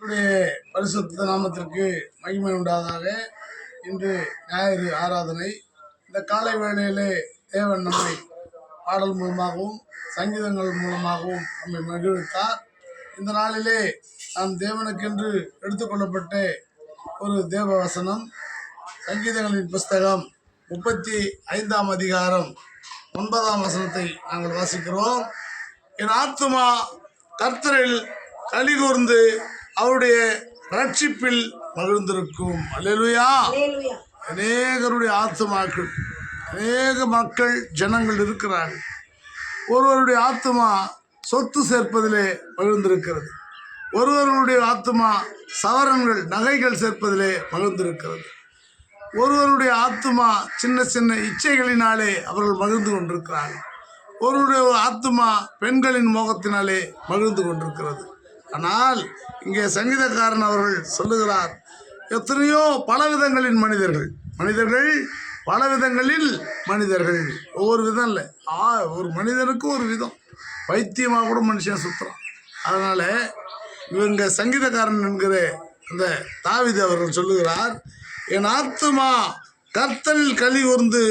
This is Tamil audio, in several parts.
உடைய பரிசுத்த நாமத்திற்கு மகிமை உண்டாதாக. இன்று ஞாயிறு ஆராதனை. இந்த காலை வேளையிலே தேவன் நம்மை பாடல் மூலமாகவும் சங்கீதங்கள் மூலமாகவும் நம்மை மகிழ்வித்தார். இந்த நாளிலே நாம் தேவனுக்கென்று எடுத்துக்கொள்ளப்பட்ட ஒரு தேவ வசனம், சங்கீதங்களின் புஸ்தகம் 35ஆம் அதிகாரம் 9ஆம் வசனத்தை நாங்கள் வாசிக்கிறோம். என் ஆத்துமா கர்த்தரில் கலிகூர்ந்து அவருடைய ரட்சிப்பில் மகிழ்ந்திருக்கும். அல்லேலூயா. அநேகருடைய ஆத்துமாக்கள், அநேக மக்கள் ஜனங்கள் இருக்கிறார்கள். ஒருவருடைய ஆத்துமா சொத்து சேர்ப்பதிலே மகிழ்ந்திருக்கிறது. ஒருவருடைய ஆத்துமா சவரன்கள் நகைகள் சேர்ப்பதிலே மகிழ்ந்திருக்கிறது. ஒருவருடைய ஆத்துமா சின்ன சின்ன இச்சைகளினாலே அவர்கள் மகிழ்ந்து கொண்டிருக்கிறார்கள். ஒருவருடைய ஆத்துமா பெண்களின் மோகத்தினாலே மகிழ்ந்து கொண்டிருக்கிறது. ஆனால் இங்கே சங்கீதக்காரன் அவர்கள் சொல்லுகிறார், எத்தனையோ பலவிதங்களின் மனிதர்கள் பலவிதங்களில் மனிதர்கள். ஒவ்வொரு விதம் இல்லை, ஒரு மனிதனுக்கு ஒரு விதம். வைத்தியமாக கூட மனுஷன் சுற்றுறான். அதனால் இவங்க சங்கீதக்காரன் என்கிற அந்த தாவீது அவர்கள் சொல்லுகிறார், என் ஆத்துமா கர்த்தரில் களி கூர்ந்து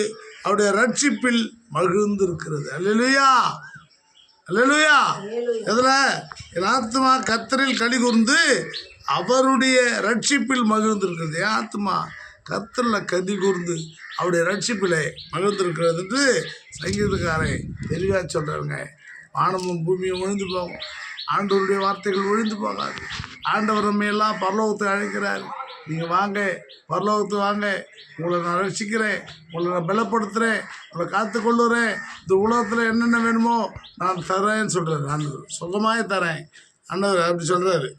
அவருடைய ரட்சிப்பில் மகிழ்ந்து இருக்கிறது. அல்லேலூயா, அல்லேலூயா. எதில்? என் ஆத்துமா கர்த்தரில் களி கூர்ந்து அவருடைய ரட்சிப்பில் மகிழ்ந்திருக்கிறது. என் ஆத்துமா கர்த்தரில் களி கூர்ந்து அவருடைய ரட்சிப்பில் மகிழ்ந்திருக்கிறது என்று சங்கீதக்காரன் தெளிவாக சொல்கிறாருங்க. வானமும் பூமியும் ஒழிந்து போகும், ஆண்டவருடைய வார்த்தைகள் ஒழிந்து போகாது. ஆண்டவர் நம்மையெல்லாம் பரலோகத்தை அழைக்கிறார். நீங்கள் வாங்க, பரலோகத்துக்கு வாங்க, உங்களை நான் ரசிக்கிறேன், உங்களை நான் பலப்படுத்துகிறேன், உங்களை காத்துக்கொள்ளுறேன், இந்த உலகத்தில் என்னென்ன வேணுமோ நான் தரேன்னு சொல்கிறாரு. ஆண்டவர் சுகமாக தரேன். ஆண்டவர் அப்படி சொல்கிறாரு.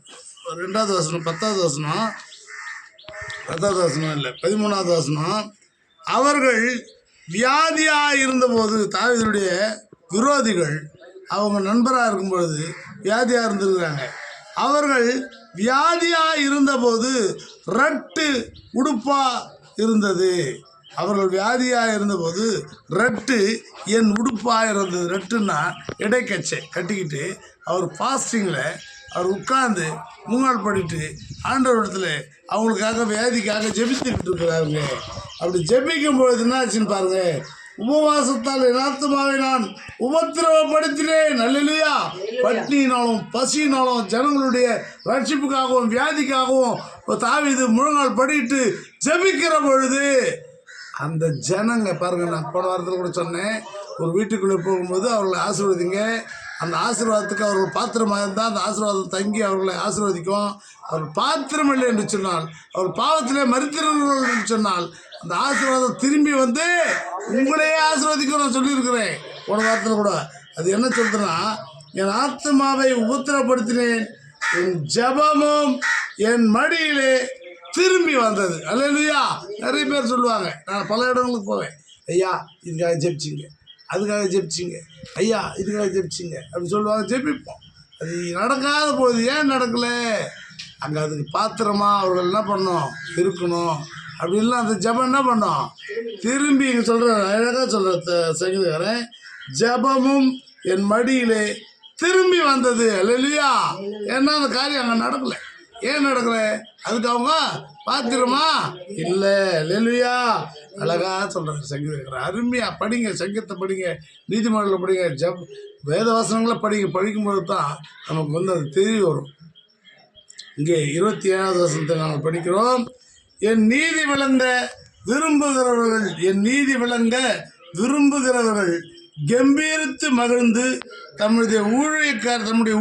2வது வசனம் 10வது வசனம், 10வது வசனம் இல்லை 13வது வசனம், அவர்கள் வியாதியாக இருந்தபோது, தாவீதுடைய விரோதிகள் அவங்க நண்பராக இருக்கும் பொழுது வியாதியாக இருந்திருக்கிறாங்க. அவர்கள் வியாதியாக இருந்தபோது ரட்டு உடுப்பாக இருந்தது. அவர்கள் வியாதியாக இருந்தபோது ரட்டு என் உடுப்பாக இருந்தது. ரட்டுன்னா இடைக்கச்சை கட்டிக்கிட்டு அவர் ஃபாஸ்டிங்கில் அவர் உட்கார்ந்து மூங்கால் படிட்டு ஆண்டவரிடத்தில் அவங்களுக்காக வியாதிக்காக ஜெபித்துக்கிட்டு இருக்கிறாருங்க. அப்படி ஜெபிக்கும் பொழுது என்ன ஆச்சுன்னு பாருங்கள், உபவாசத்தால் என் ஆத்துமாவை நான் உபத்திரவப்படுத்தினேன். அல்லேலூயா. பட்னியினாலும் பசியினாலும் ஜனங்களுடைய ரட்சிப்புக்காகவும் வியாதிக்காகவும் தாவீது முழங்கால் படிட்டு ஜெபிக்கிற பொழுது அந்த ஜனங்க பாருங்க, நான் போன வாரத்தில் கூட சொன்னேன், ஒரு வீட்டுக்குள்ளே போகும்போது அவர்களை ஆசீர்வதிங்க. அந்த ஆசீர்வாதத்துக்கு அவர்கள் பாத்திரமாக இருந்தால் அந்த ஆசீர்வாதம் தங்கி அவர்களை ஆசீர்வதிக்கும். அவர்கள் பாத்திரம் இல்லை என்று சொன்னால், அவர் பாவத்திலே மரித்திருக்கிறார்கள் என்று சொன்னால் அந்த ஆசீர்வாதம் திரும்பி வந்து உங்களையே ஆசீர்வதிக்கும். நான் சொல்லியிருக்கிறேன் போன வாரத்தில் கூட. அது என்ன சொல்றதுன்னா, என் ஆத்மாவை உபத்திரப்படுத்தினேன், என் ஜபமும் என் மடியிலே திரும்பி வந்தது. அல்லேலூயா. நிறைய பேர் சொல்லுவாங்க, நான் பல இடங்களுக்கு போவேன், ஐயா இதுக்காக ஜெபிச்சிங்க, அதுக்காக ஜெபிச்சிங்க, ஐயா இதுக்காக ஜெபிச்சிங்க அப்படின்னு சொல்லுவாங்க. ஜெபிப்போம். அது நடக்காத போது ஏன் நடக்கலை? அங்கே அதுக்கு பாத்திரமா அவர்கள் என்ன பண்ணோம் இருக்கணும். அப்படி இல்லை, அந்த ஜபம் என்ன பண்ணோம் திரும்பி இங்கே சொல்கிற அழகாக சொல்கிற சங்கீதக்காரன், ஜபமும் என் மடியிலே திரும்பி வந்தது. அல்லேலூயா. ஏன்னா அந்த காரியம் அங்கே நடக்கலை. ஏன் நடக்கலை? அதுக்கு அவங்க பாத்திரமா இல்லை. அல்லேலூயா. அழகாக சொல்கிறாங்க சங்கீதக்காரன். அருமையாக படிங்க, சங்கீதத்தை படிங்க, நீதிமன்றத்தில் படிங்க, வேதவசனங்களை படிக்கும்போது தான் நமக்கு வந்து அது தெரிய வரும். இங்கே 27வது வசனத்தை நாம் படிக்கிறோம். என் நீதி விளங்க விரும்புகிறவர்கள், என் நீதி விளங்க விரும்புகிறவர்கள் கம்பீரித்து மகிழ்ந்து தம்முடைய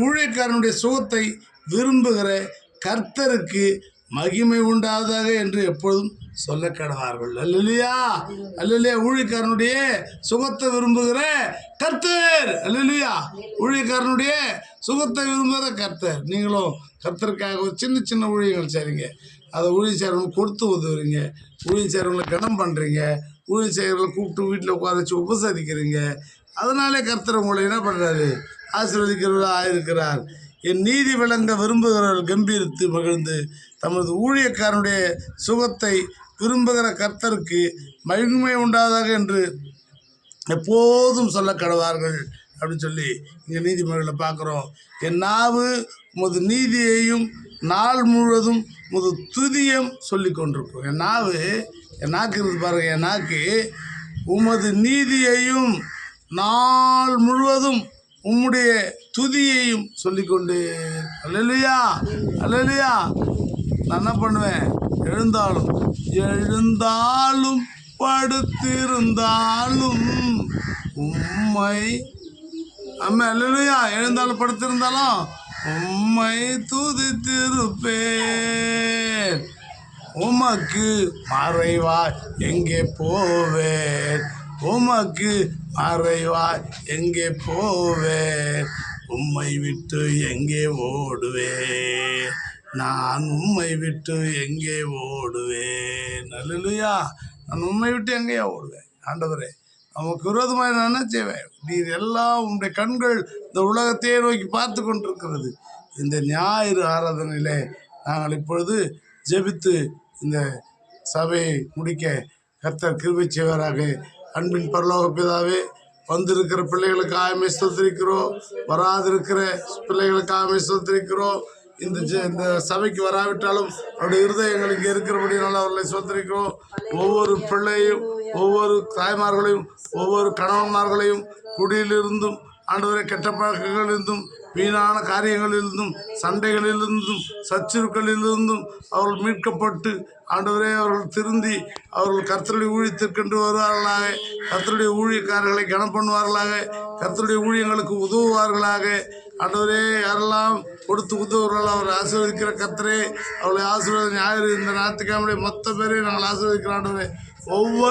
ஊழியக்காரனுடைய சுகத்தை விரும்புகிற கர்த்தருக்கு மகிமை உண்டாவதாக என்று எப்பொழுதும் சொல்ல கடவார்கள். அல்லேலூயா, அல்லேலூயா. ஊழியக்காரனுடைய சுகத்தை விரும்புகிற கர்த்தர். அல்லேலூயா. ஊழியக்காரனுடைய சுகத்தை விரும்புகிற கர்த்தர். நீங்களும் கர்த்தருக்காக ஒரு சின்ன சின்ன ஊழியங்கள் செய்கிறீங்க, அதை ஊழிய செய்கிறவங்களுக்கு கொடுத்து உதவுறீங்க, ஊழிய செய்கிறவங்களை கனம் பண்ணுறீங்க, ஊழிய செய்கிறவங்களை கூப்பிட்டு வீட்டில் உட்கார வச்சு உபசரிக்கிறீங்க. அதனாலே கர்த்தர் உங்களை என்ன பண்ணுறாரு? ஆசீர்வதிக்கிறவர்களாக இருக்கிறார். என் நீதி விளங்க விரும்புகிறவர்கள் கம்பீரித்து மகிழ்ந்து தமது ஊழியக்காரனுடைய சுகத்தை விரும்புகிற கர்த்தருக்கு மகிமை உண்டாதாக என்று எப்போதும் சொல்ல கடவார்கள் அப்படின்னு சொல்லி இங்கே நீதிமொழிகளை பார்க்குறோம். என் நாவு உமது நீதியையும் நாள் முழுவதும் முது துதியம் சொல்லி கொண்டிருக்கும். என் நாக்கு இருக்குது பாருங்கள், என் நாக்கு உமது நீதியையும் நாள் முழுவதும் உம்முடைய துதியையும் சொல்லிக்கொண்டு. அல்லேலூயா, அல்லேலூயா. நான் என்ன பண்ணுவேன்? எழுந்தாலும் படுத்திருந்தாலும் உம்மை அல்லேலூயா. எழுந்தாலும் படுத்திருந்தாலும் உம்மை துதித்திருப்பேன். உமக்கு மறைவாய் எங்கே போவேன்? உமக்கு மறைவாய் எங்கே போவேன்? உம்மை விட்டு எங்கே ஓடுவேன்? நான் உம்மை விட்டு எங்கே ஓடுவேன்? அல்லேலூயா. நான் உம்மை விட்டு எங்கேயா ஓடுவேன்? ஆண்டவரே, நமக்கு விரோதமாக நான் என்ன செய்வேன்? நீர் எல்லாம் உங்களுடைய கண்கள் இந்த உலகத்தையே நோக்கி பார்த்து கொண்டிருக்கிறது. இந்த ஞாயிறு ஆராதனையிலே நாங்கள் இப்பொழுது ஜெபித்து இந்த சபையை முடிக்க கர்த்தர் கிருபை செய்வாராக. அன்பின் பரலோக பிதாவே, வந்திருக்கிற பிள்ளைகளுக்காக ஸ்தோத்திரிக்கிறோம், வராதிருக்கிற பிள்ளைகளுக்காக ஸ்தோத்திரிக்கிறோம். இந்த சபைக்கு வராவிட்டாலும் அவருடைய இருதயங்கள் இங்கே இருக்கிறபடினால அவர்களை ஸ்தோத்திரிக்கிறோம். ஒவ்வொரு பிள்ளையும், ஒவ்வொரு தாய்மார்களையும், ஒவ்வொரு கணவன்மார்களையும் குடியிலிருந்தும் ஆண்டவரை கெட்ட பழக்கங்களிலிருந்தும் வீணான காரியங்களிலிருந்தும் சண்டைகளிலிருந்தும் சச்சுருக்களிலிருந்தும் அவர்கள் மீட்கப்பட்டு ஆண்டவரே அவர்கள் திருந்தி அவர்கள் கர்த்தருடைய ஊழியத்திற்கென்று வருவார்களாக. கர்த்தருடைய ஊழியக்காரர்களை கனம் பண்ணுவார்களாக. கர்த்தருடைய ஊழியங்களுக்கு உதவுவார்களாக. ஆண்டவரே, யாரெல்லாம் கொடுத்து உதவுகிறார்கள் அவரை ஆசீர்வதிக்கிற கர்த்தரே, அவர்களை ஆசீர்வாத ஞாயிறு இந்த ஞாயிற்றுக்கிழமை மொத்த பேரையும் நாங்கள் ஆசீர்வதிக்கிற ஆண்டவரே. ஒவ்வொரு